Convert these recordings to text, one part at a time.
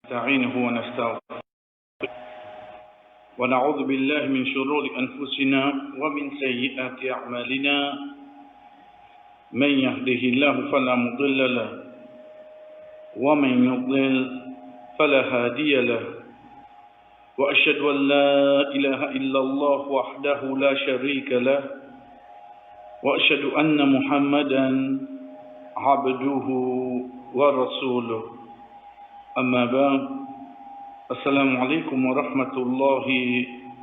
نستعينه ونستغفره ونعوذ بالله من شرور أنفسنا ومن سيئات أعمالنا من يهده الله فلا مضل له ومن يضلل فلا هادي له وأشهد أن لا إله إلا الله وحده لا شريك له وأشهد أن محمدا عبده ورسوله أما بعد السلام عليكم ورحمة الله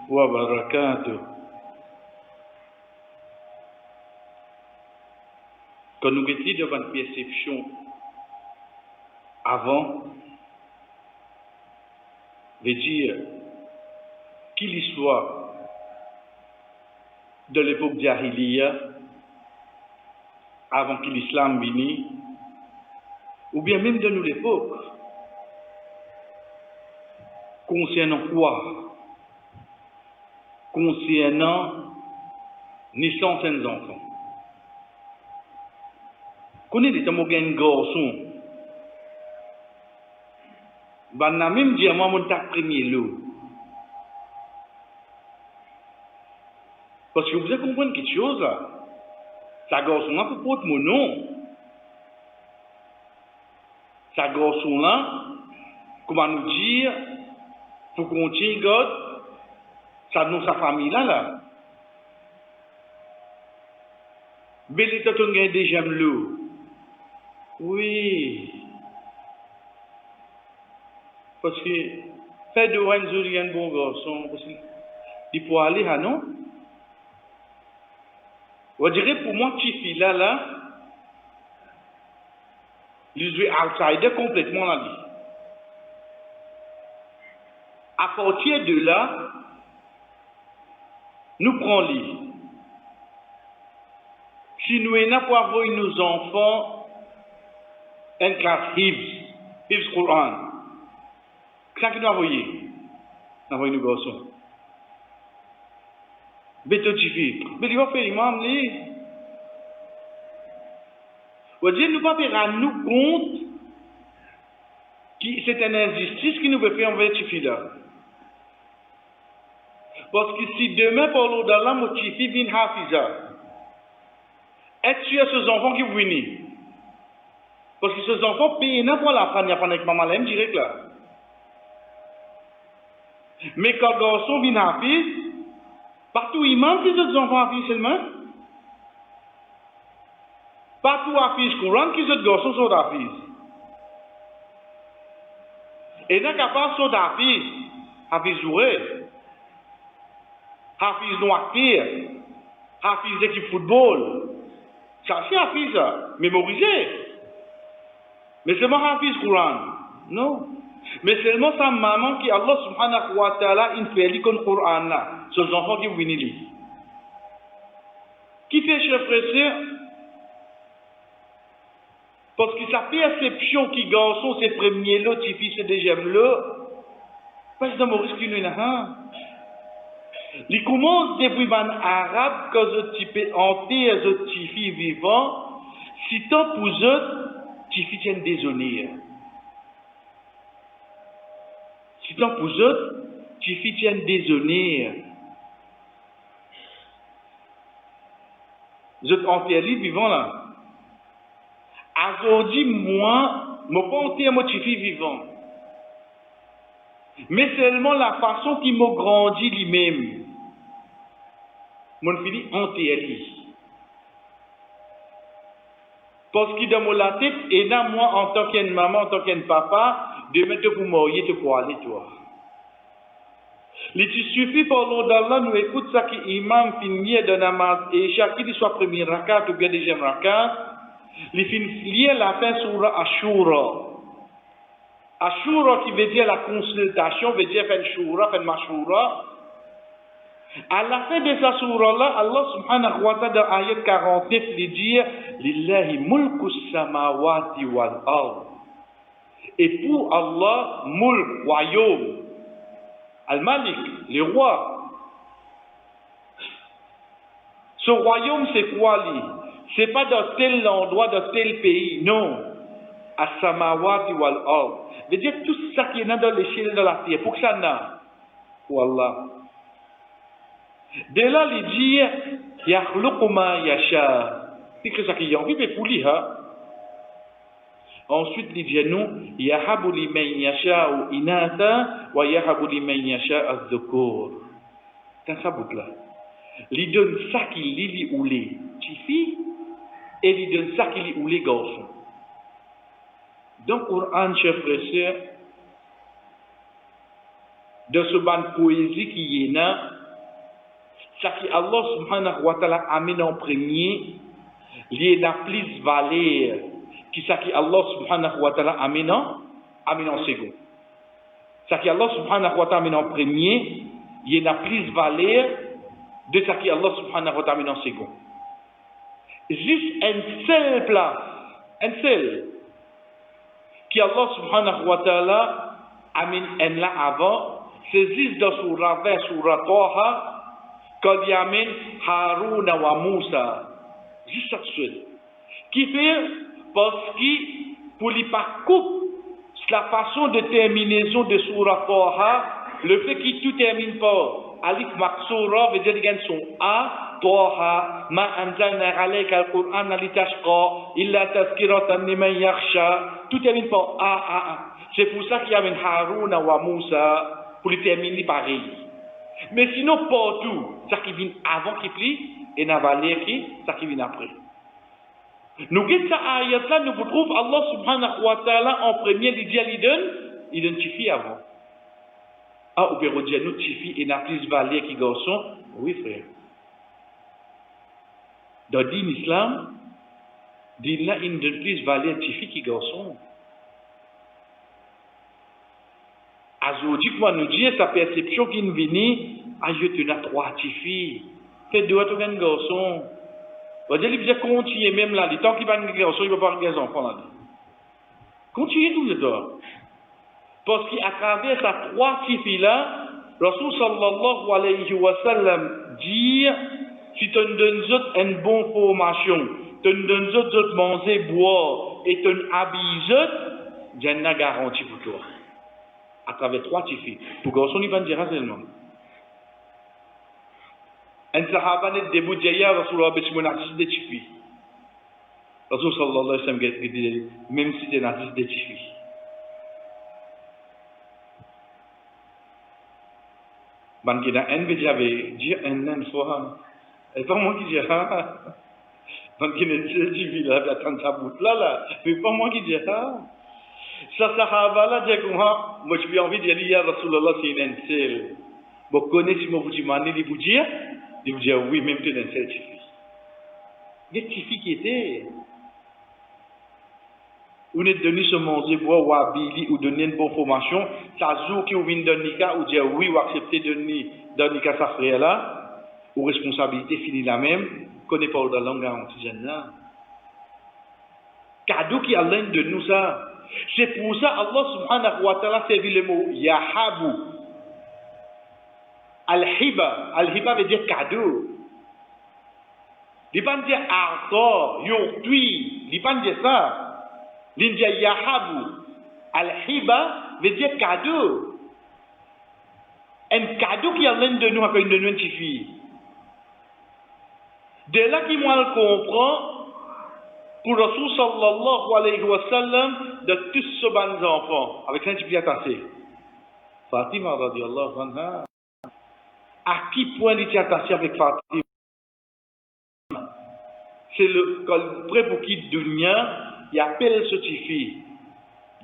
وبركاته. Quand nous étions devant une perception avant, veut dire que l'histoire de l'époque Jahiliya, avant que l'islam vienne, ou bien même de nous l'époque, concernant quoi? Concernant naissance des enfants. Connaissez les temps un garçon, ben na même dire moi mon tak premier lot. Parce que vous avez compris quelque chose là. Ça garçon là pour porter mon nom. Ça garçon là, comment nous dire, pour qu'on tienne God, ça nous sa famille là. Belle état on gagne déjà l'eau. Oui. Parce que fait de un joli un bon garçon parce que il faut aller à non. On dirait pour moi petite fille là, il est outsider complètement la vie. À partir de là, nous prenons les. Si nous n'avons pas avoir nos enfants en classe Hifz Quran, qu'est-ce que nous avons envoyé? Nous avons nos garçons. Béto Tifi, mais il va faire imam li. On dit nous pas faire nous compte que c'est une injustice qui nous veut faire envers Tifi là. Parce que si demain, par l'au-delà, mon Tifi vient Hafiza, est-ce que ces enfants qui viennent? Parce que ces enfants payent n'importe la fin, il n'y a pas de maman là, direct là. Mais quand les garçons viennent Hafiz, partout imam qui ces enfants Hafiz seulement. Partout Hafiz Coran qui ces garçons sont Hafiz. Et dans le cas sont Hafiz, Hafiz Zouré, Hafiz Noakir, Hafiz équipe football. Ça c'est Hafiz, mémorisé. Mais seulement Hafiz Quran. Non. Mais seulement sa maman qui Allah subhanahu wa ta'ala il fait lire le Quran là. Ces enfants qui viennent lire. Qui fait chef frère? Parce que sa perception qui garçon c'est premier lot, qui fils c'est deuxième lot. Parce que Maurice qui nous a. Il commence depuis ban arabe que je type hanté et je tifi vivant, si tant pour eux, tifi tiennent déshonneur. Si tant pour eux, tifi tiennent déshonneur. Je hanté vivant là. Aujourd'hui, moi, je ne pas hanté moi tifi vivant. Mais seulement la façon qui m'a grandi lui-même. Mon fils en TLI. Parce que dans mon tête, et dans moi, en tant qu'une maman, en tant qu'un papa, de mettre pour marier, te pour aller, toi. Il suffit pour l'au-delà, nous écoute ça qui imam finit de namaz, et chacun soit premier rakat ou bien deuxième rakat, il finit la fin sur Ashura. Ashura qui veut dire la consultation, veut dire faire shura, faire mashura. À la fin de sa surah-là, Allah subhanahu wa ta'ala dans ayat 49, il dit Lillahi mulku samawati wal ard. Et pour Allah, mulk, royaume, al-malik, le roi. Ce royaume, c'est quoi, lui? C'est pas dans tel endroit, dans tel pays, non. as-samawati wal ard. Veut dire tout ça qui est dans les cieux et dans la terre. Pour que ça n'a. Pour Allah. Dès là, il dit, yakhluqu ma yasha. C'est que ça qui est envie, mais pour lui, hein. Ensuite, il dit, nous, yahabu liman yasha'u inatha, wa yahabu liman yasha'u az-dhukur. C'est ça, bout là. Il donne ça qu'il lit ou les filles, et il donne ça qu'il lit ou les garçons. Donc, Coran, chers frères et sœurs, de ce ban poésie qui est là, ça qui Allah subhanahu wa ta'ala amène en premier, il y a plus valeur qui ça qui Allah subhanahu wa ta'ala amène en second. Ça qui Allah subhanahu wa ta'ala amène en premier, il y a plus valeur de ça qui Allah subhanahu wa ta'ala amène en second. Juste une seule place, une seule, qui Allah subhanahu wa ta'ala amène là avant, c'est juste dans surah 20, surah Taha, quand il amène Harun wa Moussa. Juste ça seul. Qui fait, parce que, pour lui pas coupe, la façon de terminaison de surah Taha, le fait qu'il tout termine par Alif Maksura, veut dire qu'il gagne son A, Taha, ma anzalna alayka al-Qur'an litashqa, illa tazkiratan liman yakhsha, tout termine par A. C'est pour ça qu'il y a un Harun wa Moussa, pour lui terminer pareil. Mais sinon, partout, ça qui vient avant qui plie, et Navalé qui, ça qui vient après. Nous, qu'est-ce que ça ayat là, nous vous trouve Allah subhanahu wa ta'ala en premier, il dit, il identifie avant. Ah, ou bien, on dit, nous, tifi, et n'a plus valé qui garçon. Oui, frère. Dans l'islam, dit là, il ne donne plus valé tifi qui garçon. Aujourd'hui, moi, nous disons, sa perception qui nous vient, tu as 3 tifi. Fait 2 à 3 garçons. On dit, il faut continuer même là. Le temps qu'il va avoir un garçon, il ne va pas avoir des enfants là. Continuez tout le temps. Parce qu'à travers ces 3 filles là, Rasul sallallahu alayhi wa sallam dit, si tu nous donnes une bonne formation, tu nous donnes manger, boire, et tu nous habilles, Jannah garantie pour toi. À travers 3 filles. Pour garçon, il va dire seulement. Un sahaba net début jaya Rasulullah bismou nazis de filles. Rasul sallallahu alayhi wa sallam dit, même si tu es nazis de filles. Ban qui n'a un j'avais dit un fois et pas moi qui dis ban qui ne dit là attends ça bout là mais pas moi qui dis ça sahaba là dit moi je suis envie de dire ya Rasulullah c'est un seul vous connaissez moi vous dites mani vous dire oui même tu es un seul fille des filles qui étaient ou ne donner ce manger boire ou habiller ou donner une bonne formation, ça joue qui ou vient donner nika ou dire oui ou accepter donner nika sa frère là, ou responsabilité finie la même, connaît pas dans la langue garantie là. Cadeau qui Allah de nous ça. C'est pour ça Allah subhanahu wa ta'ala servi le mot yahabu. Al-hiba veut dire cadeau. Il ne pas dire arthur, yortui, il ne pas dire ça. L'india yahabu al-hiba veut dire cadeau. Un cadeau qui a l'un de nous avec une petite fille. De là qui moi le comprend pour Rasul sallallahu alayhi wa sallam de tous ces bons enfants avec un petit peu attaché. Fatima radiallahu anha. À qui point il était attaché avec Fatima? C'est le près pour qui dunya il appelle ce fille.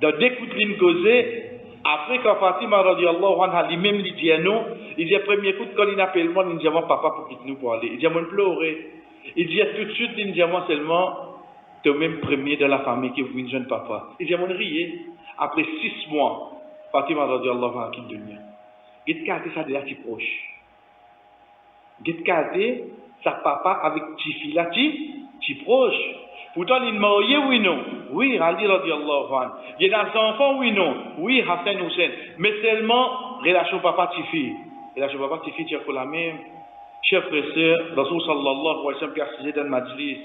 Dans des coups de causé, après quand Fatima radiallahu anha lui-même il dit non, il dit premier coup quand il appelle moi, il dit moi papa pour quitter nous pour aller. Il dit moi pleurer. Il dit tout de suite il dit moi seulement tu es même premier de la famille qui vous une jeune papa. Il dit moi riez. Après 6 mois, Fatima radiallahu anha quitte dunya. Git kate ça déjà qui proche. Git kate sa papa avec petit fille là qui proche. Pourtant, il est marié, oui, non. Oui, Ali radiallahu anhu. Il y a des enfants, oui, non. Oui, Hassan Hussein. Mais seulement, relation papa-ti-fille. Relation papa-ti-fille, tu as fait la même. Chers frères et sœurs, Rasul sallallahu alayhi wa sallam qui a assisté dans le majlis.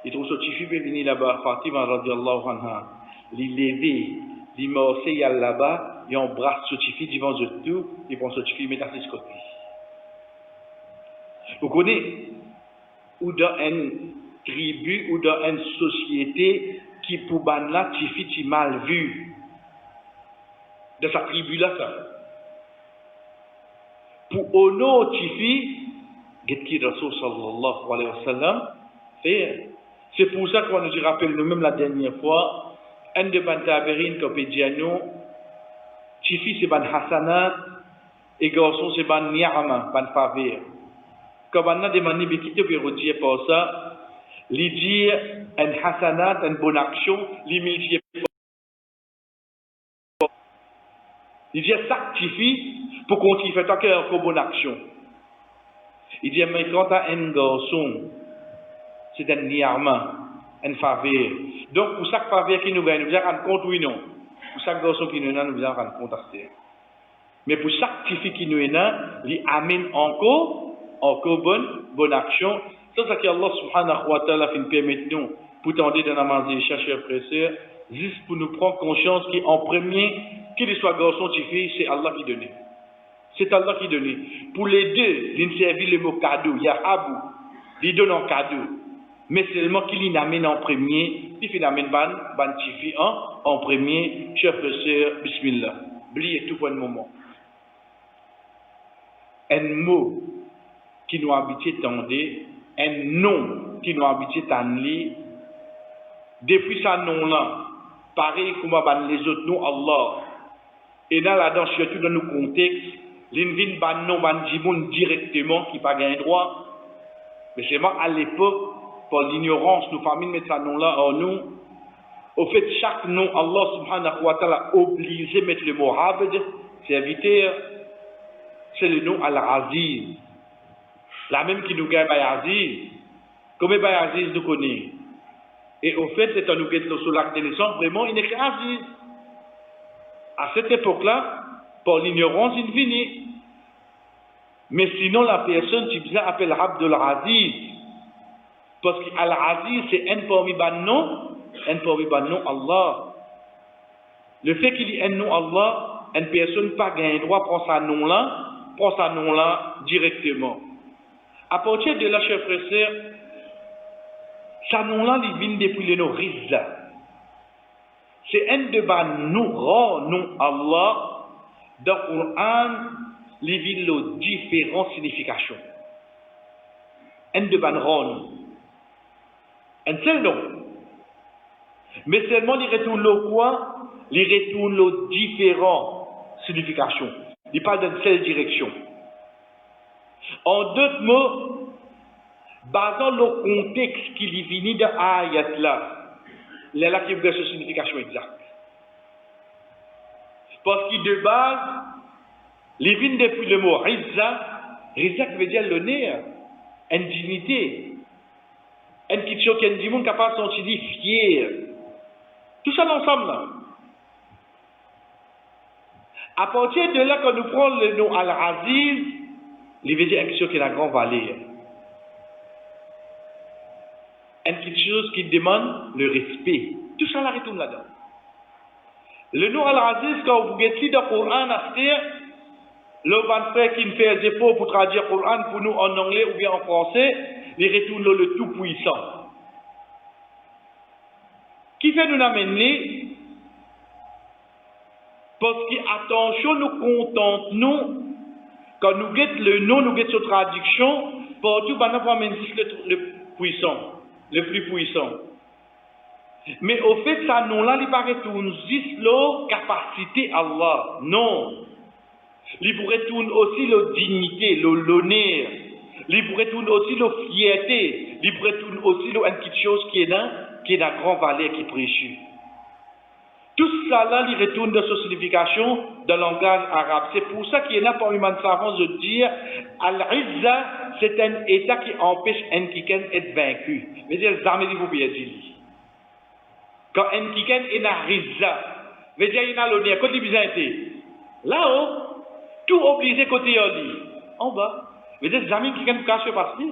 Et trouve ce Tifi peut venir là-bas, Fatima radiallahu anha, les lever, les morcer là-bas, et embrasse ce Tifi devant eux tout, et prend ce Tifi met à ses côtés. Vous connaissez, ou dans une tribu, ou dans une société, qui pour ban là, Tifi est mal vu. De sa tribu là, ça. Pour honorer Tifi, qu'est-ce que Rasul sallallahu alayhi wa sallam fait? C'est pour ça qu'on nous rappelle nous-mêmes la dernière fois, un de Bantaberine qui peut dire nous, Tifi c'est ban Hassanat, et garçon c'est ban Ni'ama, ban Favir. Quand on a demandé de quitter pour dire pour ça, lui dire un Hassanat, une bonne action, lui multiplier. Il dit ça Tifi pour qu'on y fait encore une bonne action. Il dit mais quand tu as un garçon, c'est un niarma, un faveur. Donc, pour chaque faveur qui nous gagne, nous allons rendre compte, oui, non. Pour chaque garçon qui nous gagne, nous allons rendre compte à ce. Mais pour chaque petite fille qui nous gagne, il amène encore bonne action. C'est ça qu'Allah subhanahu wa ta'ala fait permettre nous, pour tenter de namazer, chercher frères, juste pour nous prendre conscience qu'en premier, qu'il soit garçon, petite fille, c'est Allah qui donne. C'est Allah qui donne. Pour les deux, il servit le mot cadeau, il y a Abou, il donne un cadeau. Mais seulement qu'il amène en premier, il amène ban tifi en premier, chers frères et sœurs, bismillah. Oubliez tout pour un moment. Un mot qui nous habite tendé, un nom qui nous habite tendé, depuis sa nom-là, pareil comme les autres noms, Allah. Et dans là-dedans, surtout dans nos contextes, l'invine ban nom, ban dimoun directement, qui n'a pas gagné droit. Mais seulement à l'époque, par l'ignorance, nos familles mettent ce nom-là en nous. Au fait, chaque nom, Allah subhanahu wa ta'ala a obligé de mettre le mot Abd, serviteur, c'est le nom Al-Aziz. La même qui nous gagne Bayaziz. Comme Bayaziz nous connaît. Et au fait, c'est un nous guette sur l'acte de naissance, vraiment, il n'est qu'Aziz. À cette époque-là, par l'ignorance, il finit. Mais sinon, la personne, tu bien appelle Abdul Aziz. Parce qu'Al-Aziz, c'est un parmi ban nom Allah. Le fait qu'il y ait un nom Allah, une personne pas gagne droit prend sa nom là directement. À partir de là, chers frères et sœurs, sa nom là, il vient depuis le nom Rizza. C'est un de ban nom Allah. Dans le Coran, il vient de différentes significations. Un de ban nom. Un seul nom. Mais seulement il retourne le quoi? Il retourne les différentes significations. Il parle d'une seule direction. En d'autres mots, basant le contexte qui est venu dans l'ayat là, il est là qui veut cette signification exacte. Parce que de base, il vient depuis le mot Rizza, Rizza qui veut dire l'honneur, une dignité. Une petite chose qui est un capable de se sentir fier. Tout ça ensemble là. À partir de là, quand nous prenons le nom Al-Aziz, il veut dire quelque chose qui a une grande valeur. Une petite chose qui demande le respect. Tout ça là retourne là-dedans. Le nom Al-Aziz, quand vous regardez dans le Coran, le ban frère qui fait des efforts pour traduire le Coran pour nous en anglais ou bien en français, il retourne le tout-puissant. Qui fait nous amener? Parce que, attention, nous contentons, nous, quand nous guettons le nom, nous guettons sa traduction, partout, le puissant, le plus puissant. Mais au fait, ça nom-là, il paraît tout juste la capacité Allah. Non. Il pourrait tourner aussi la dignité, l'honneur. Il pourrait tourner aussi la fierté. Il pourrait tourner aussi une petite chose qui est d'un grand valeur, qui est précieux. Tout ça là, il retourne de sa signification dans le langage arabe. C'est pour ça qu'il y en a parmi les savants de dire Al-Izza, c'est un état qui empêche un kiken d'être vaincu. Mais dire, jamais vous pouvez dire. Quand un kiken est dans Rizza, veut dire il a l'honneur, côté byzantin. Là-haut, tout obligé côté Yodi. En bas. Veut dire jamais kiken cache partir.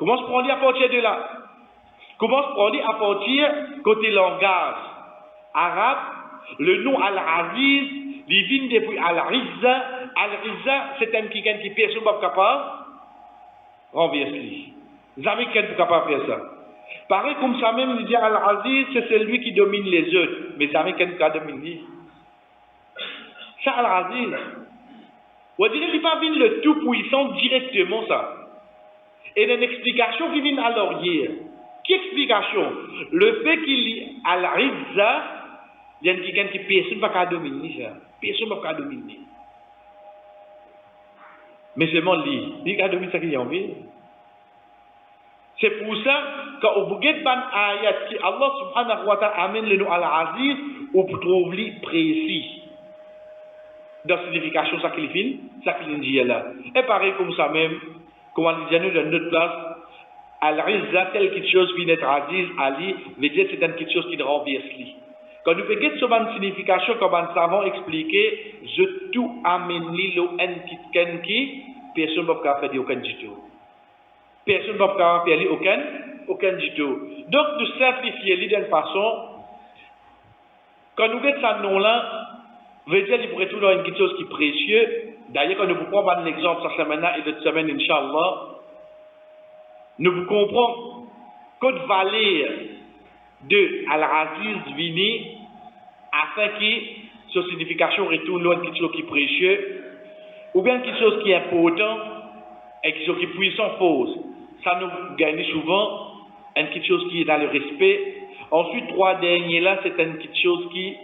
Commence à prendre à partir de là. Commence à prendre à partir côté langage arabe. Le nom Al-Aziz, il vient depuis Al-Izza. Al-Izza, c'est un qui personne n'est pas capable de renverser. Jamais quelqu'un n'est capable de faire ça. Pareil comme ça même, il dit Al-Aziz, c'est celui qui domine les autres. Mais jamais quelqu'un ne domine lui. Ça, Al-Aziz. On dirait qu'il va venir le tout-puissant directement, ça. Et il y a une explication qui vient à l'arrière. Quelle explication? Le fait qu'il y a Al-Izza, il y a quelqu'un qui personne ne va dominer ça. Personne ne va dominer. Mais seulement lui. Il va dominer ça qu'il y a envie. C'est pour ça qu'au bout de ban ayat qui Allah subhanahu wa ta'ala amène le nom Al-Aziz, on trouve lui précis. Dans la signification, ça qu'il dit là. Et pareil comme ça même, comme on dit dans notre place, Al-Izza, quelque chose qui est Aziz, Ali, veut dire c'est quelque chose qui renverse lui. Quand nous faisons cette signification, comme un savant expliqué, je tout amène lui le qui, personne ne peut faire aucun du tout. Personne ne peut faire aucun du tout. Donc, nous simplifier lui d'une façon, quand nous faisons ce nom-là, veut dire qu'il pourrait toujours avoir quelque chose qui est précieux. D'ailleurs, quand nous vous prenons un exemple cette semaine et l'autre semaine, Inch'Allah, nous vous comprenons qu'une valeur de Al-Aziz vini afin que sa signification retourne loin quelque chose qui est précieux ou bien quelque chose qui est important et quelque chose qui est puissant fausse. Ça nous gagne souvent quelque chose qui est dans le respect. Ensuite, trois derniers là, c'est quelque chose qui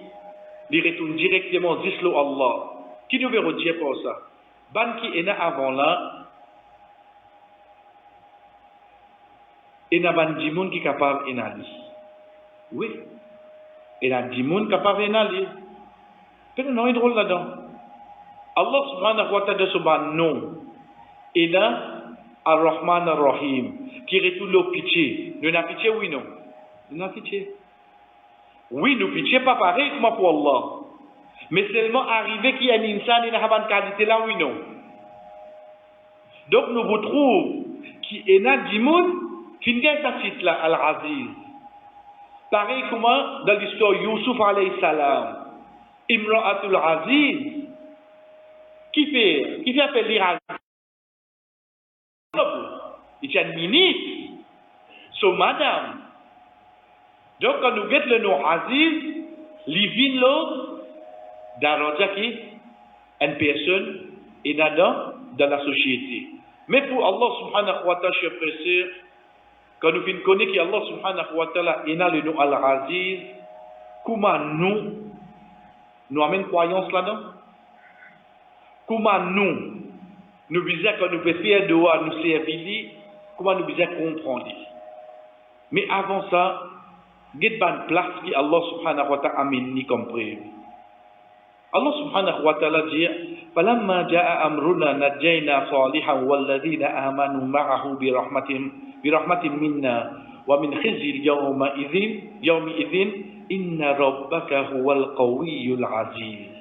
retourne directement d'Islo Allah. Qui nous verrons dire pour ça? Ban qui est là avant là, et n'a ban dimoun qui est capable d'inali. Oui. Et n'a dimoun capable d'inali. Peut-être non, il est drôle là-dedans. Allah subhanahu wa ta'ala de ce ban nom. Et là, Ar-Rahman Ar-Rahim, qui retourne le pitié. Nous n'avons pitié, oui, non? Nous n'avons pitié. Oui, nous pitié pas pareil comme pour Allah. Mais seulement arrivé qu'il y a un insan et n'a pas de qualité là, oui, non? Donc nous vous trouvons qui est là, dimoun, qui n'est pas titre là, Al-Aziz. Pareil comment dans l'histoire Youssouf alayhi salam, Imra'atul Aziz, qui fait appeler Aziz. Il est un ministre, son madame. Donc quand nous mettons le nom Aziz, l'ivin l'autre, dans qui une personne est dans la société. Mais pour Allah subhanahu wa ta'ala, chers frères et sœurs, quand nous connaissons qu'Allah subhanahu wa ta'ala est dans le nom Al-Aziz, comment nous avons une croyance là-dedans? Comment nous disons que nous pouvons faire de nous servir, comment nous disons comprendre? Mais avant ça, il y a une place qui Allah subhanahu wa ta'ala amène comme prévu. Allah subhanahu wa ta'ala dit فَلَمَّا جَاءَ أَمْرُنَا نَجَّيْنَا صَالِحًا وَالَّذِينَ آمَنُوا مَعَهُ برحمة منا ومن خزي يومئذ إن ربك هو القوي العزيز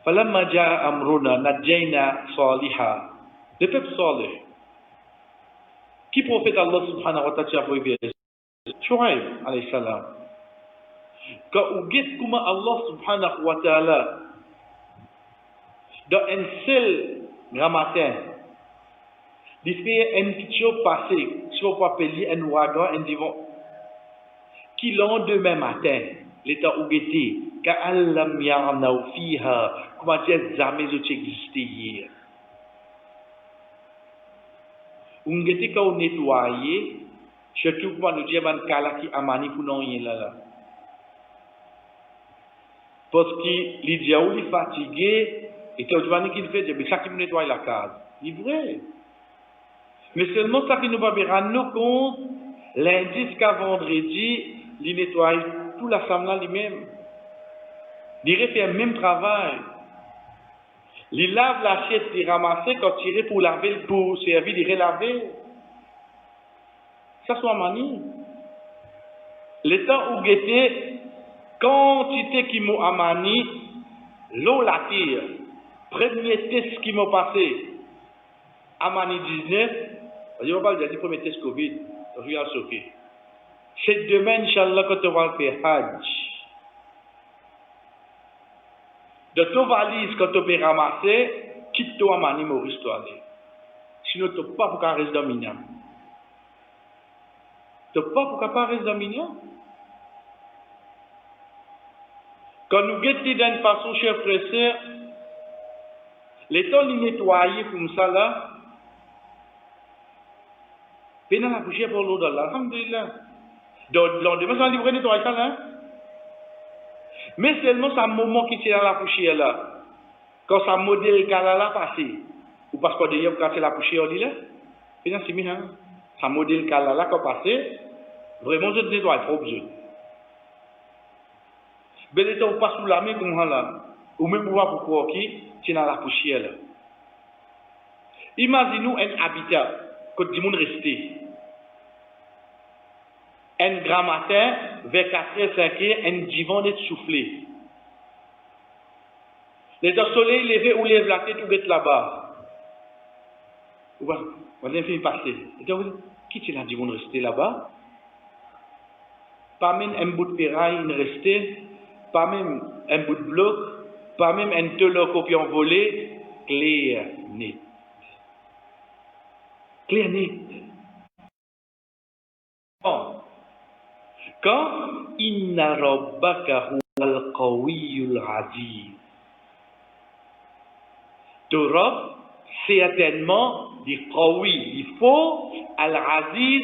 فلما جاء أمرنا نجينا صالحا. Le peuple salih qui prophète Allah subhanahu wa ta'ala envoyé Shuaib alayhi salam. Quand on guette comment Allah subhanahu wa ta'ala dans un seul grand matin il fait une petite chose passée, si on peut appeler un ouragan, un divan, qui lendemain matin, l'état où était, qu'Allam yarnaw fiha, comment dire, jamais existé hier. On était quand on nettoyait, surtout quand nous disons un kala qui amani pour non y là. Parce que les diaouls sont fatigués, et quand on dit qu'il fait, c'est ça qui me nettoie la case. C'est vrai. Mais seulement ça qui nous va rendre compte, lundi qu'à vendredi, il nettoie tout l'assemblage lui-même. Il fait le même travail. Il lave l'assiette, il ramasse quand il pour laver, pour servir, il relaver. Ça soit manie. Le temps où guettait, quantité qui m'a amani, l'eau la tire. Premier test qui m'a passé, amani 19, Je ne vais pas dire le premier test Covid, je vais sauter. C'est demain, Inch'Allah, quand on va faire Hajj. De ton valise, quand tu peux ramasser, quitte-toi à Mani Maurice, toi. Sinon, tu n'as pas pour qu'un reste dans Mina. Tu n'as pas pour qu'un reste dans Mina. Quand nous guettons d'une façon, chers frères et sœurs, les temps les nettoyer comme ça là, puis dans la poussière pour l'eau dans là, alhamdulillah. Donc, lendemain, ça va livrer nettoyer ça là. Mais seulement c'est un moment qui est dans la poussière là. Quand ça modèle là passé, ou parce qu'on dit que c'est la poussière là, puis dans c'est bien, ça modèle là quand passé, vraiment je nettoie trop besoin. Mais les temps pas sous la main comme ça là, ou même pouvoir pour croire qui, c'est dans la poussière là. Imaginez-nous un habitat, quand tout le monde restait. Un grand matin, vers 4h, 5h, un divan est soufflé. Les soleil levé ou lève la tête ou est là-bas. Vous voyez, il passer. Qui est là, divan resté là-bas? Pas même un bout de ferraille resté, pas même un bout de bloc, pas même un teloco qui envolé, clair, net. Clair, net. Bon. Quand inna rabbaka huwal qawiyyul aziz. Ton Rabb, certainement, dit qawi, il faut, al-aziz,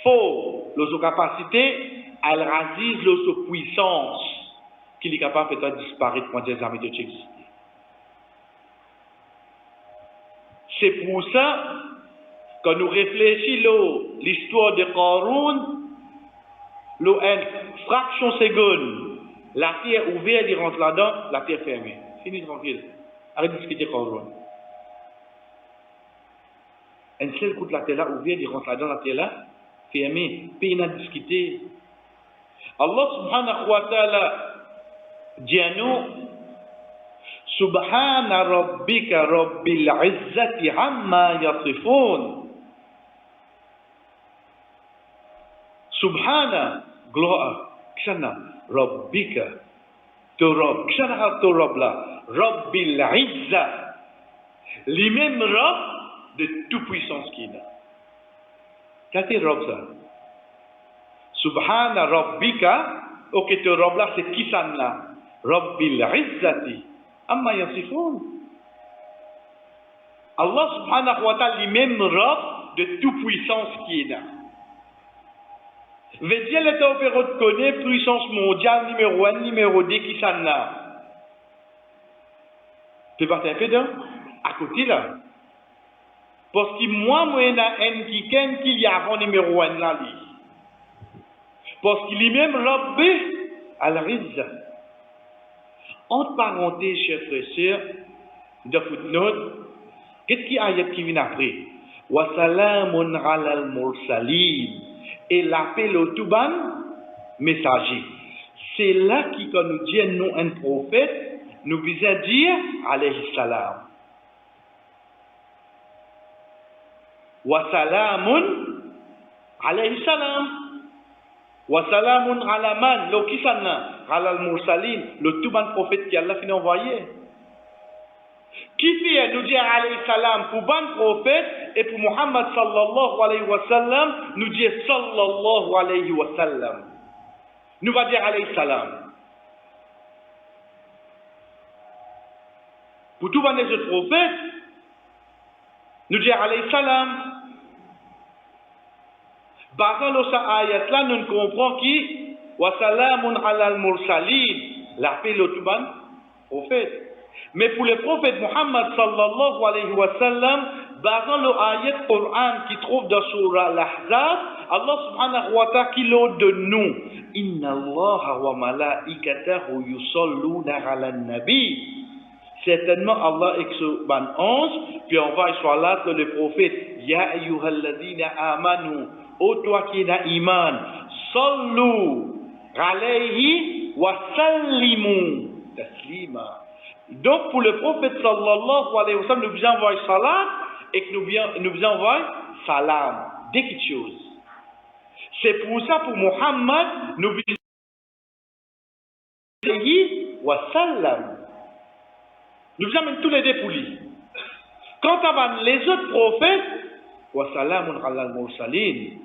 faut, l'oso capacité, al-aziz, l'oso puissance, qu'il est capable de disparaître quand des armées de exister. C'est pour ça, quand nous réfléchissons l'histoire de Qarun, une fraction seconde, la terre ouverte, il rentre là-dedans, la terre fermée. Fini tranquille. Arrête de discuter Qarun. Un seul coup de la terre là ouverte, il rentre là-dedans, la terre là, fermée. Puis il n'a discuté. Allah subhanahu wa ta'ala dit à nous, Subhana rabbika rabbil izzati amma yasifun. Subhana, gloire, Kshana, Rabbika, Torob, Kshana Torob là, Rabbil Izza, les mêmes Rab de toute puissance qu'il a. Qu'est-ce que Rab ça? Subhana Rabbika, ok, Torob là, c'est Kisan là, Rabbil Izzati, Amma Yasifun. Allah subhanahu wa ta'ala, les mêmes Rab de toute puissance qu'il a. Veut dire l'État opéra de connaître puissance mondiale numéro 1, numéro 2 qui s'en a. Tu vas un peu dans à côté là. Parce que moi, il y a un qui y a avant numéro 1 là. Parce qu'il est même Rabbi al-Rizza. Entre parenthèses, chers frères et sœurs, de footnote, qu'est-ce qu'il y a qui vient après? Wa salamun ala al-mursalin. Et l'appel au Touban, messager. C'est là qui, quand nous dit nous un prophète, nous vise à dire alayhi salam. Wa salamun alayhi salam. Wa salamun ala man, lo kisana, ala al-mursalin, le Touban prophète qui Allah finit envoyé. Qui fait nous dire alayhi salam pour ban prophète et pour Muhammad sallallahu alayhi wa sallam nous dire sallallahu alayhi wa sallam. Nous va dire alayhi salam. Pour tout ban des prophètes nous dire alayhi salam. Basant le sa ayat là nous comprenons qui wa salamun ala al-mursalin l'appel au tout ban prophète. Mais pour le prophète Muhammad sallallahu alayhi wa sallam, basant le ayat Coran qui trouve dans Surah Al-Ahzab, Allah subhanahu wa ta'ala qui l'ordre de nous. Inna Allah wa malaikatahu yusalluna ala nabi. Certainement Allah exoban 11, puis on va sur là que le prophète, Ya ayyuhalladhina amanu, ô toi qui as iman, sallu alayhi wa sallimu taslima. Donc, pour le prophète sallallahu alayhi wa sallam, nous vous envoyons salat et que nous vous envoyons salam, des petites choses. C'est pour ça, pour Muhammad, nous wa sallam. Nous amènons tous les deux pour lui. Quant à les autres prophètes, wa salamun ala al-mursalin.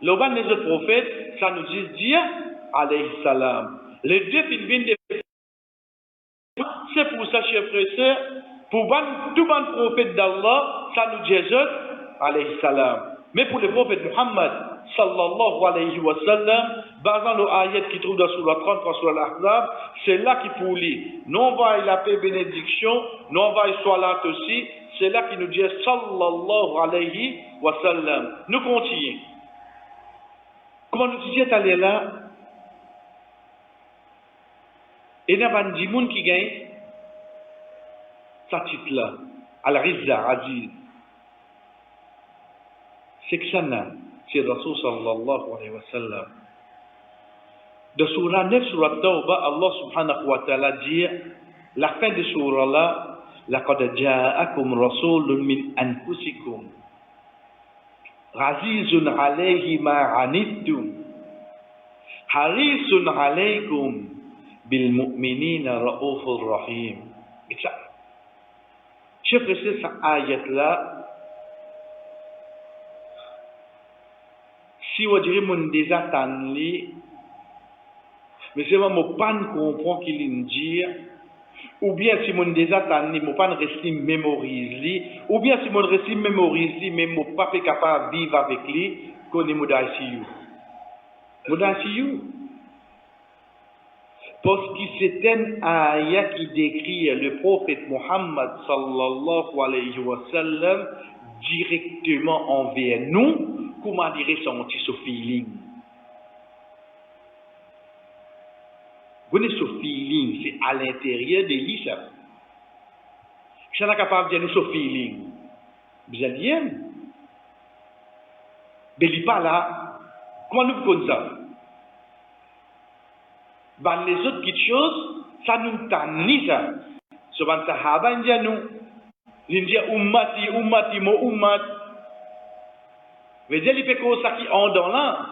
Les autres prophètes, ça nous dit dire alayhi salam. Les deux films de c'est pour ça, chers frères et sœurs, pour tout le prophète d'Allah, ça nous dit alayhi salam. Mais pour le prophète Muhammad, sallallahu alayhi wa sallam, basant le ayat qui trouve dans Surah 33, Surah Al-Ahzab, c'est là qui pour lui, non va la paix bénédiction, non va salat aussi, c'est là qui nous dit sallallahu alayhi wa sallam. Nous continuons. Comment nous disons aller là? Et il y a des gens qui gagnent ce titre-là, Al-Rizza, Aziz. C'est que ça n'a, c'est Rasul sallallahu alayhi wa sallam. De Surah 9, Surah Tawbah, Allah subhanahu wa ta'ala dit, la fin de Surah là, لَقَدْ جَاءَكُمْ رَسُولٌ مِّنْ أَنفُسِكُمْ عَزِيزٌ عَلَيْهِ مَا عَنِتُّمْ حَرِيصٌ عَلَيْكُمْ بِالْمُؤْمِنِينَ رَءُوفٌ رَحِيمٌ. Je précise cette ayat-là. Si on dirait mon désattend li, mais c'est moi mon pas comprend qu'il dit, ou bien si mon désattend li, mon pas rester mémorise li, ou bien si mon reste mémorise li, mais mon pas est capable de vivre avec lui, qu'on est modaïsiou. Modaïsiou. Parce que c'est un ayat qui décrit le prophète Muhammad sallallahu alayhi wa sallam directement envers nous, comment dire son petit feeling. Vous connaissez ce feeling, c'est à l'intérieur de lui ça. Je suis capable de dire ce feeling. Vous allez dire, mais il n'est pas là. Comment nous connaissons ça? Ben, les autres petites choses, ça nous tanne ça. Souvent, Sahaba, ils disent nous. Ils disent ummati, ummati, mo ummat. Veut dire, il peut causer ça qui ont dans là.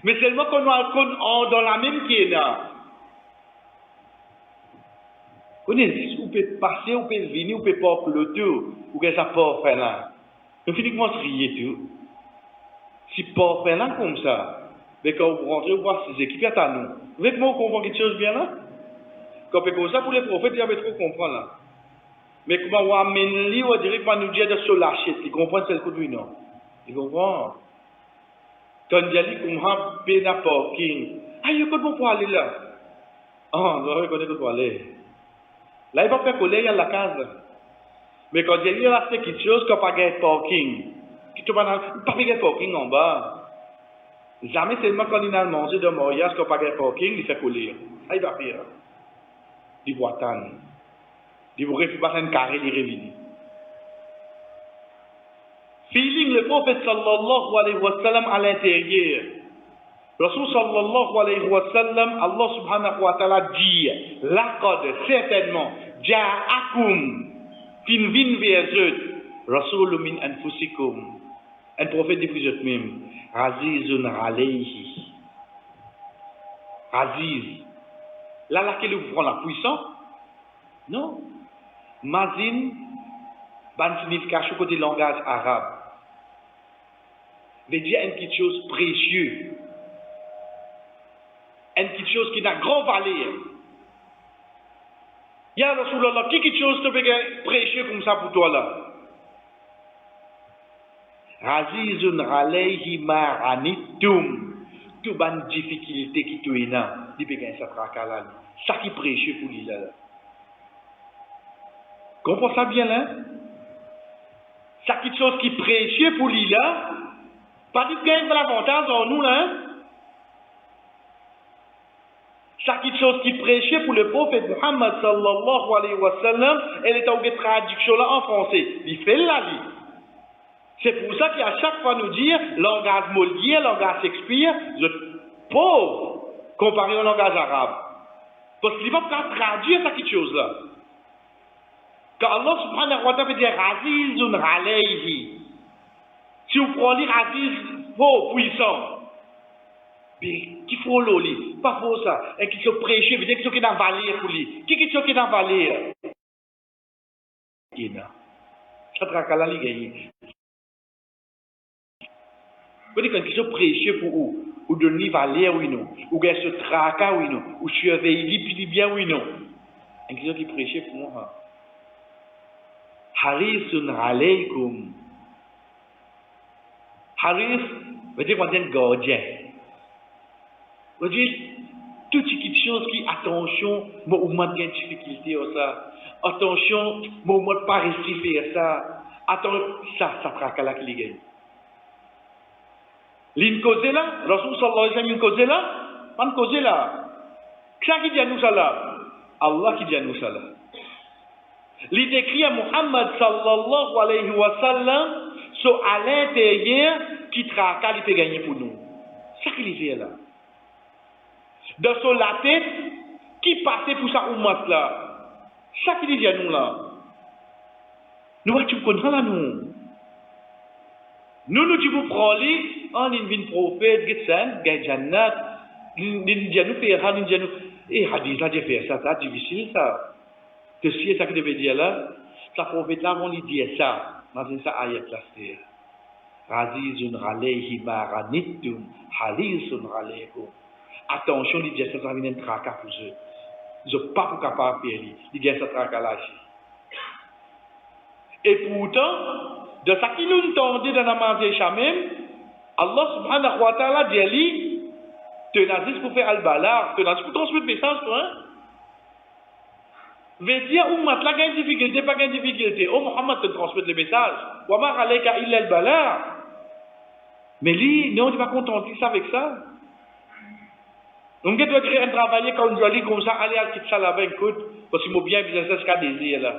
Mais seulement qu'on a dans la même qui est là. Vous peut passer, vous peut venir, vous peut pas le tout. Ou que ça peut faire là. Nous finissons par se rier tout. Si pas faire là comme ça. Mais quand vous rentrez, vous voyez ces équipes à nous. Vous voyez comment on comprend quelque chose bien là? Quand on fait comme ça, pour les prophètes, il y avait trop comprendre là. Mais comment on amène lui, on dirait qu'on nous dit de se lâcher. Ils comprennent ce coup de non. Ils comprennent. Quand on dit qu'on a bien à parking. Ah, il y a quoi de bon pour aller là? Ah, on doit reconnaître pour aller. Là, il va faire coller à la case. Mais quand il y a quelque chose, quand on a parking, il ne peut pas faire parking en bas. Jamais seulement quand il a mangé de mariage, quand il n'y a pas de parking, il fait coller. Ah, il va faire. Il va attendre. Il va faire un carré, il réunit. Feeling le prophète sallallahu alayhi wa sallam à l'intérieur. Rasul sallallahu alayhi wa sallam, Allah subhanahu wa ta'ala dit, laqad, certainement, ja'akum, fin vin vers eux, Rasul min anfusikum. Un prophète de vous même. Azizun alayhi. Aziz. Là, laquelle vous prend la puissance? Non. Mazin, ban signification côté langage arabe. Veut dire une petite chose précieuse. Une petite chose qui n'a grand valeur. Il y a Rasulallah, quelque chose de précieux comme ça pour toi là. Azizun alayhi ma anittum. Tout ban difficulté qui tu es là, il peut gagner ça tracala. Ça qui précieux pour lui là. Comprends ça bien là? Ça quelque chose qui précieux pour lui là, pas de gagne de l'avantage en nous là. Ça quelque chose qui précieux pour le prophète Muhammad sallallahu alayhi wa sallam, elle est en traduction là en français. Il fait la vie. C'est pour ça qu'à chaque fois nous dire, langage Molière, langage Shakespeare, vous êtes pauvre comparé au langage arabe. Parce qu'il ne va pas traduire ça quelque chose là. Quand Allah subhanahu wa ta'ala dit Azizun alayhi, Si vous prenez les hadiths faux, puissants, mais qui faut l'oli, pas faux ça, et qui se prêche, veut dire qu'ils sont dans la vallée pour lui. Qui sont dans la vallée? Ça tracala li gagne. Vous dites quand ils sont prêchés pour vous, ou de ni vallée ou non, ou bien se traca ou non, ou surveiller puis bien ou non. Et qui sont qui prêchent pour moi. Harisun alaykum. Haris, veut dire qu'on est gardien. Veut dire, toute petite chose qui, attention, moi, ou moi, de difficulté, ça. Attention, moi, pas réussir faire ça. Attention, ça traque là qui les gagne. L'une cause là, Rasul sallallahu alayhi wa sallam, une cause là, pas une cause là. Qui qui dit à nous ça là? Allah qui dit à nous ça là. Il décrit à Muhammad sallallahu alayhi wa sallam, so à l'intérieur, qui traque, il peut gagner pour nous. C'est ça qu'il fait là. Dans son la tête, qui passait pour sa ummat là. Ça qui dit à nous là. Nous, tu comprends là, nous. Nous, tu vous prenons, on est une prophète, Gitsan, Gaïjanat, nous faire, nous, et hadith là, j'ai fait ça, c'est difficile ça. Que si c'est ça que je veux dire là, ça prophète là, on lui dit ça, dans une ayat là, c'est Razizun alayhi maranittum, halisun alaykum. Attention, il dit ça, ça vient d'un tracas pour eux. Ils n'ont pas pour capable de faire, il dit ça, tracas là. Et pourtant, de ce qui nous entendait dans la manger Shamem, Allah subhanahu wa ta'ala dit, tu n'as dit pour faire al-balar, tu n'as dit pour transmettre le message, toi, hein? Veut dire, Ummat, là, il y a une difficulté, pas une difficulté. Oh, Muhammad te transmet le message. Wa ma alayka illa al-balar. Mais lui, non, il n'est pas content avec ça. Donc, il doit travailler quand on doit aller comme ça, aller à quitter ça là-bas, écoute, parce qu'il m'a bien vu ça, ce qu'il a désir là.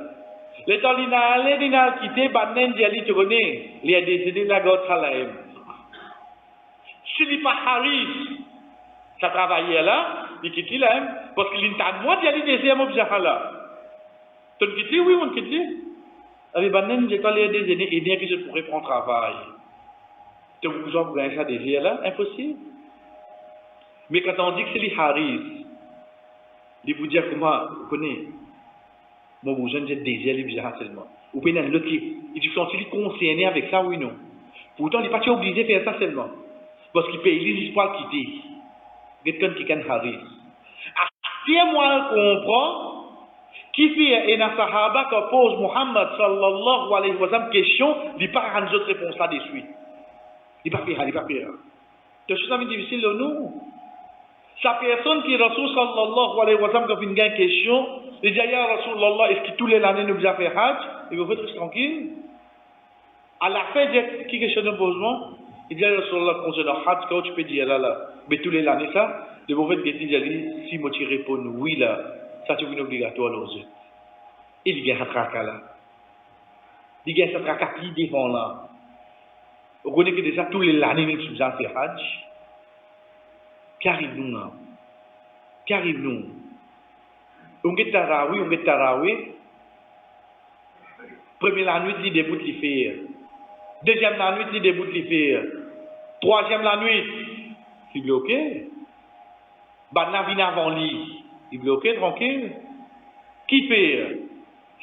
Les temps, il a allé, il a quitté, Banen, il a dit, tu connais, il a décidé de la gauche à la haine. S'il n'est pas Haris, ça travaillait là, il quitte là, parce qu'il est à moi, il a dit, désir, moi, bizarre là. Tu le quittes, oui, on le quitte. Avec Banen, j'ai quand les des années, et bien que je pourrais prendre travail. Tu vous en prenez ça désir là, impossible. Mais quand on dit que c'est les Haris, il vous dire comment, vous connaissez, mon besoin de désir, les bizarres seulement. Ou bien l'autre qui, il se sent concerné avec ça, oui, non. Pourtant, il n'est pas obligé de faire ça seulement. Parce qu'il paye les espoirs quitter. Quelqu'un qui est Haris. Si moi, on comprend, qui fait un sahaba qui pose Muhammad sallallahu alayhi wa sallam question, il n'a pas une autre réponse là de suite. Il n'a pas fait. C'est chose difficile, non? Sa personne qui est Rasul sallallahu alayhi wa sallam, quand il y a une question, il dit, ya Rasulallah, est-ce que tous les années nous avons fait Hajj? Il vous faites tranquille. À la fin, il dit, qui question de besoin? Il dit, ya Rasulallah, concernant Hajj, quand tu peux dire là, mais tous les années, ça, de vous faites il dit, si moi tu réponds oui là, ça c'est obligatoire aux yeux. Il y a un tracas là. Il y a un tracas qui défend là. Vous connaissez que déjà tous les années nous avons fait Hajj. Qu'arrive-nous là? Qu'arrive-nous? On est Tarawi. Première la nuit, il débute les faire. Deuxième la nuit, il débute les faire. Troisième la nuit, il est bloqué. Banna vient avant lui, il est bloqué, tranquille. Qui fait?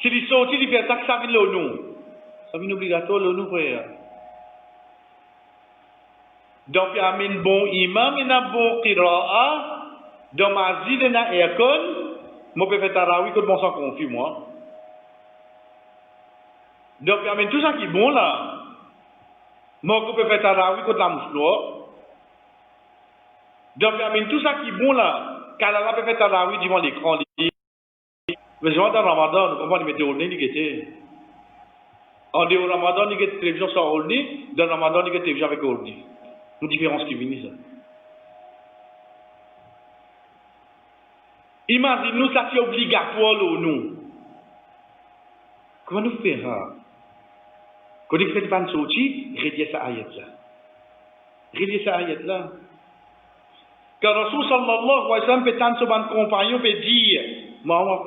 S'il est sorti, il fait ça que ça vient l'ONU. Ça vient obligatoire l'ONU, frère. Donc, il y a un bon imam, il y a un bon qira'a. Dans ma zile, il y a un aircon. Moi, je peux faire tarawi, que bon sang confie, moi. Donc, il y a tout ça qui est bon, là. Moi, je peux faire tarawi, que la mouche. Donc, il y a tout ça qui est bon, là. Quand elle peut faire tarawi, devant l'écran. Mais je vois dans le Ramadan, nous comprenons, il mettait au nez, il était. En dehors du Ramadan, il y a une télévision sans au nez. Dans le Ramadan, il y a une télévision avec au nez. Une différence qui vient, ça. Imaginez-nous, ça c'est obligatoire, nous. Comment nous faire? Quand on fait pas de sortie, redire ça ayat là. Redire ça ayat là. Quand Rasul sallallahu alayhi wa sallam peut sur mon compagnon peut dire, moi.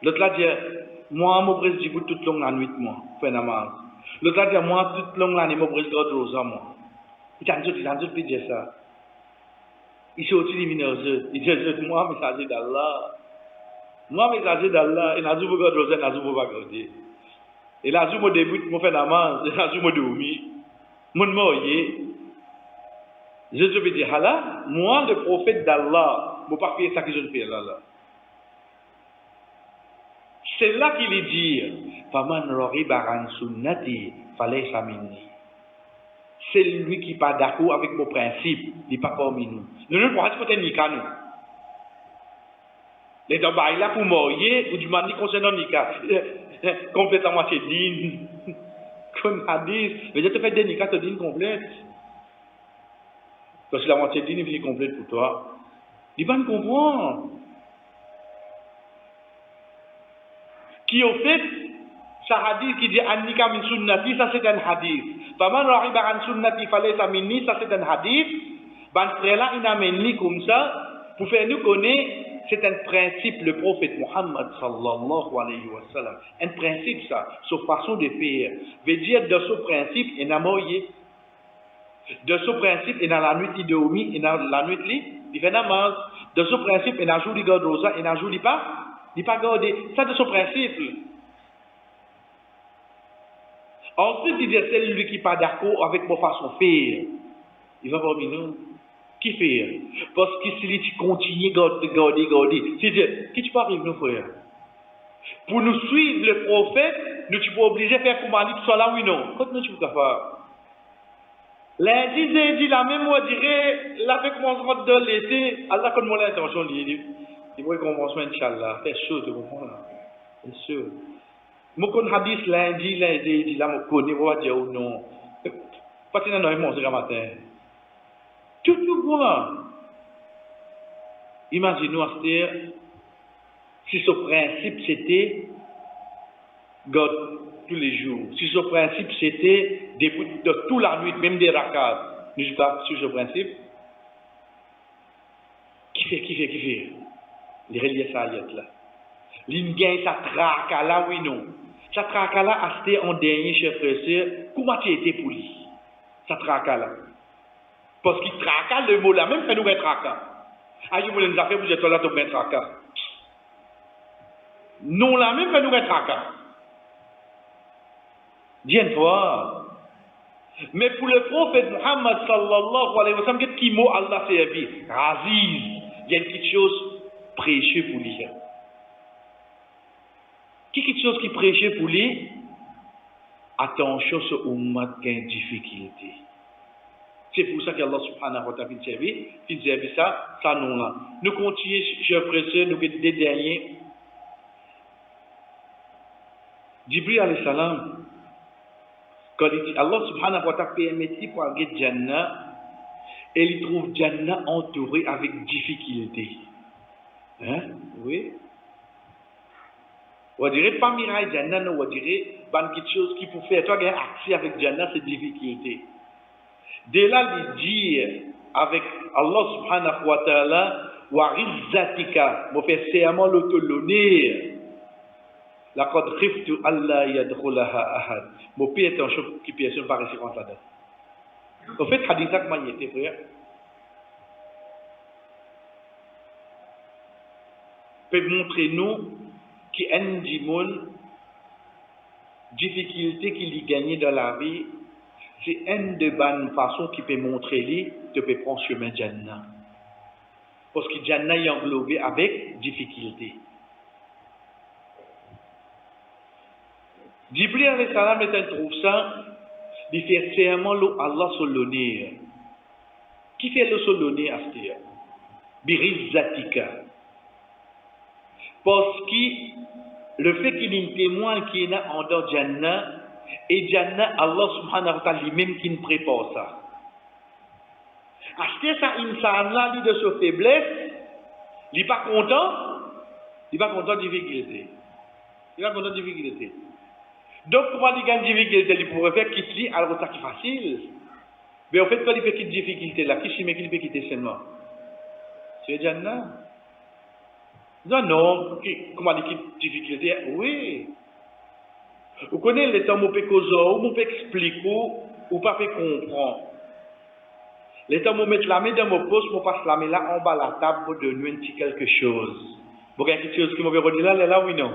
L'autre là dit, moi, je vais dire toute la nuit, moi, faire namaz. L'autre a dit, moi, toute longue l'année, moi, presque aux hommes. Il a dit, puis dire ça. Il s'est aussi éliminé aux autres. Il dit, moi, messager d'Allah. Moi, messager d'Allah, il a dit, vous regardez aux autres, il a dit, vous regardez. Il a dit, moi, début, moi, fait namaz, il a dit, moi, dormi. Moi, moye. Jésus veut dire, là, moi, le prophète d'Allah, je ne peux pas faire ça que je ne fais là. C'est là qu'il est dit, Faman roriba an sunnati, falaysa minni. C'est lui qui n'est pas d'accord avec mon principe, il n'est pas parmi nous. Nous ne pouvons pas côté Nika, nous. Les deux bails là pour mourir, ou du mani concernant Nika, complètement c'est digne. Comme hadith, mais je te fais des Nika, te digne complète. Parce que la moitié digne, il est complète pour toi. Il va me comprendre. Qui au fait, ce hadith qui dit Annika min sunnati, ça c'est un hadith. Faman rahiba an sunnati falaysa minni, ça c'est un hadith. Ben frère là, il amène ni comme ça pour faire nous connaître, c'est un principe le prophète Muhammad sallallahu alayhi wa sallam. Un principe ça, sa façon de faire. Veut dire de ce principe, il a moyen. De ce principe, il a la nuit il dormi, il a la nuit il fait namaz. De ce principe, il a jour il garde rosa, il a jour il pas gardé. Ça de ce principe. Ensuite, il dit c'est lui qui n'est pas d'accord avec ma façon de faire. Il va parmi nous. Qui fait? Parce que si tu continues à garder, c'est-à-dire, qui tu peux arriver, nos frères? Pour nous suivre le prophète, nous tu peux obliger à faire comme Ali, soit là, oui, non. Quand nous tu peux faire? Lundi, jeudi, la même, on dirait, avec commencement de l'été, Allah, quand moi l'intention, il va commencer, Inch'Allah, faire chaud, tu comprends là? C'est sûr. Moi, quand hadith lundi, jeudi, là, je connais, on va dire ou non. Pas de non, c'est matin. Tout bon. Imaginez-nous, si ce principe c'était God tous les jours, si ce principe c'était de toute la nuit, même des rakats, nous pas sur ce principe, qui fait les reliés ça là. L'ingénieur ça traque là, oui non. Ça traque là, acheter en dernier chef frère, comment tu étais pour lui? Ça traque là. Parce qu'il traque le mot là, même fait nous un traque. Aïe, vous voulez nous affaires, vous êtes là, vous êtes traque. Non, là, même fait nous un traque. Dis une fois. Mais pour le prophète Muhammad sallallahu alayhi wa sallam, qu'est-ce qui mot Allah servi? Raziz. Il y a une petite chose prêchée pour lui. Quelque chose qui prêchait pour lui? Attention, ce ummat qui a une difficulté. C'est pour ça qu'Allah subhanahu wa ta'ala fait servir ça nous là. Nous continuons, chers frères et sœurs, nous sommes des derniers. Jibril alayhi salam, quand il dit Allah subhanahu wa ta'ala permet pour aller Jannah, et il trouve Jannah entouré avec difficulté. Hein? Oui. On dirait pas miraille Jannah, non, on dirait quelque chose qui peut faire toi gagner accès avec Jannah, c'est difficulté. Dès là, il dit avec Allah subhanahu wa ta'ala, wa rizzatika, mo fait serment l'autonomie. La qad khiftu alla yadkhulaha ahad. Mo pied en choc qui personne pas rester contre là-dedans. En fait, hadith ça comment il était frère. Peut montrer nous qui un dimon difficulté qu'il y gagne dans la vie. C'est une de bonnes façons qui peut montrer lui, tu peux prendre chemin Jannah. Parce que Jannah est englobé avec difficulté. Jibril alayhi salam est trouve ça, il fait serment Allah sur l'honneur. Qui fait le sur l'honneur à ce terre? Birizzatika. Parce que le fait qu'il y ait un témoin qui est en dehors Jannah, et Jannah, Allah subhanahu wa ta'ala lui-même qui nous prépare ça. Acheter ça, insan là, lui de sa faiblesse, il n'est pas content de difficulté. Il n'est pas content de difficulté. Donc, comment il gagne difficulté, il pourrait faire quitter, alors ça qui est facile. Mais en fait, quand il fait quitter difficulté là, qui s'y met qu'il peut quitter seulement? C'est Jannah. Non, comment il quitte difficulté? Oui. Vous connaissez les temps où on peut causer, où on peut expliquer, ou pas peut comprendre. Les temps où on met la main dans mon poste, on passe la main là en bas de la table pour donner un petit quelque chose. Vous avez quelque chose qui m'a redit là, là, oui, non.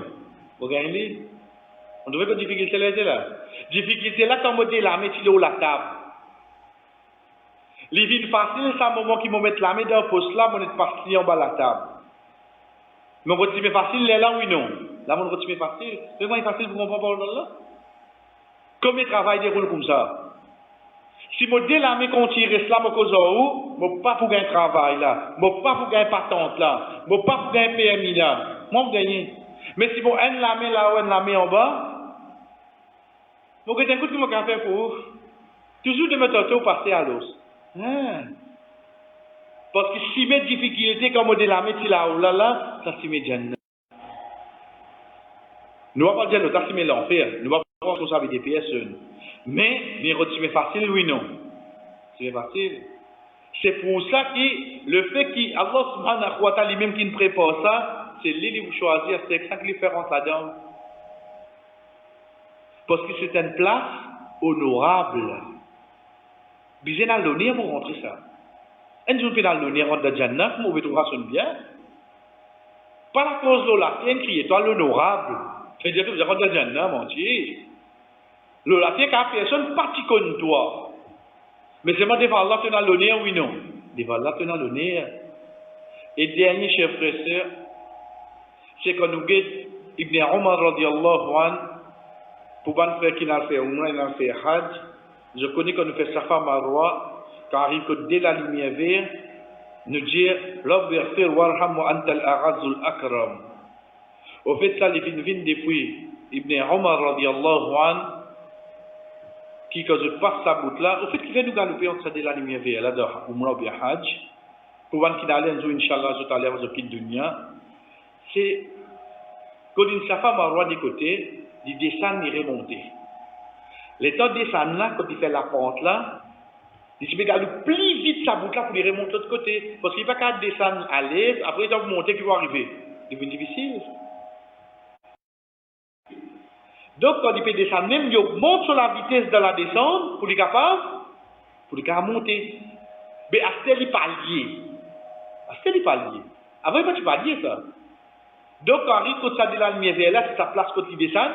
Vous avez on devrait que difficulté là, là. Difficulté là, quand on met la main sur la table. Les vignes faciles, c'est un moment qui me met la main dans le poste là, on est parti en bas de la table. Mais on continue facile, là, oui, non. Là, on continue facile. Vraiment, c'est facile pour comprendre par là. Comme le travail déroule comme ça. Si je dis la main qu'on tire là, je ne vais pas pour gagner travail là. Je ne vais pas pour gagner patente là. Je ne vais pas pour gagner PMI là. Moi, je gagne. Mais si je aime la main là ou la main en bas, je vais un coup de ce que je faire pour toujours de me tenter au passer à l'os. Parce que si mes difficultés, comme on dit la main là ou là, ça c'est mes jeunes. Nous ne va pas dire que ça c'est l'enfer. Nous ne va pas dire que ça avec des personnes. Mais c'est facile, oui, non. C'est facile. C'est pour ça que le fait qu'Allah subhanahu wa ta'ala lui-même qui nous prépare ça, c'est lui qui vous choisir, c'est ça qui lui fait rentrer là-dedans. Parce que c'est une place honorable. Bien dans l'honneur pour rentrer ça. Un jour, dans l'honneur, rentre dans le Jannah, vous pouvez trouver ça bien. Pas la cause de la tienne qui est toi l'honorable. C'est-à-dire que vous rentrez dans le Jannah, mon Dieu. La tienne, car personne pas comme toi. Mais c'est moi devant Allah, tu as l'honneur, oui, non. Devant Allah, tu as l'honneur. Et dernier, chers frères et sœurs, c'est quand nous guettons Ibn Omar radiallahu anhu, pour ban frère qui n'a fait Umrah, il a fait Hajj. Je connais quand nous fait Safa Marwa, quand arrive que dès la lumière verte, nous dire Rabbi ighfir warham wa anta al-a'azzul akram. Au fait, ça, les vignes depuis Ibn Omar radiallahu anhu, qui, quand je passe sa bout là, au fait, qui vient nous galoper entre dès la lumière verte, là, dans Umrah ou Hajj, pour ban qui n'allait un jour, Inch'Allah, je t'allais avoir ce dunya, c'est quand une Safa Marwa du côté, il descend et remonte. Les temps de descendre là, quand il fait la pente là, il se met le plus vite sa boucle là pour il remonter de l'autre côté. Parce qu'il n'y a pas qu'à descendre à l'aise, après il doit monter qu'il va arriver. C'est difficile. Donc quand il peut descendre, même il monte sur la vitesse de la descente pour être capable, pour être monter. Mais à ce il pas lié. À ce il pas lié. Avant il pas pas lié ça. Donc quand il arrive ça de la lumière vers là, c'est sa place quand il descend,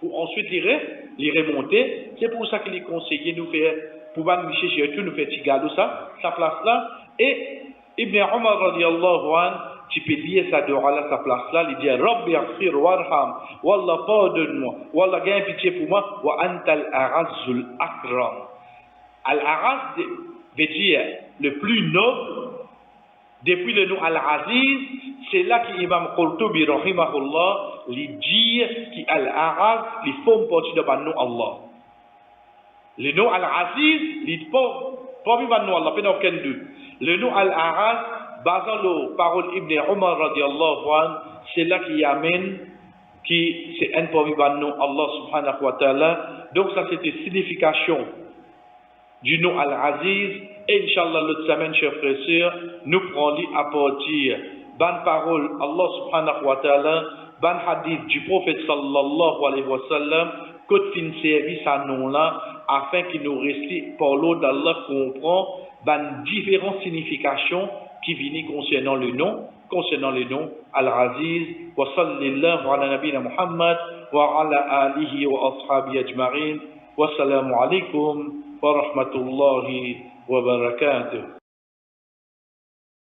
pour ensuite les remonter. C'est pour ça qu'il est conseillé nous faire, pour nous chercher tout, nous faire tigado ça, sa place là. Et Ibn Omar radiallahu anhu, tu peux lier ça dehors là, sa place là, il dit Rabbi ighfir warham, Wallah pardonne-moi, Wallah gagne pitié pour moi, wa antal arazzul akram. Al-Araz veut dire le plus noble. Depuis le nom Al-Aziz, c'est là qu'Imam Qurtubi, rahimahullah, lui dit qu'Al-Araz, il faut partie de le nom Allah. Le nom Al-Aziz, il pas vu le nom Allah, pas aucun doute. Le nom Al-Araz, basant les paroles Ibn Omar radiallahu anhu, c'est là qu'il amène, qui c'est un parmi le nom Allah subhanahu wa ta'ala. Donc ça c'est une signification du nom Al-Aziz. Et Inch'Allah, l'autre semaine, chers frères et sœurs, nous prenons à partir ban parole Allah subhanahu wa ta'ala, ban hadith du prophète sallallahu alayhi wa sallam, côte fin service à nous là, afin qu'il nous reste par l'eau d'Allah comprend ban différentes significations qui viennent concernant le nom Al-Aziz. Wa sallallahu ala nabina Muhammad wa ala alihi wa ashabi ajma'in. Wassalamu alaikum wa rahmatullahi wa barakatuh.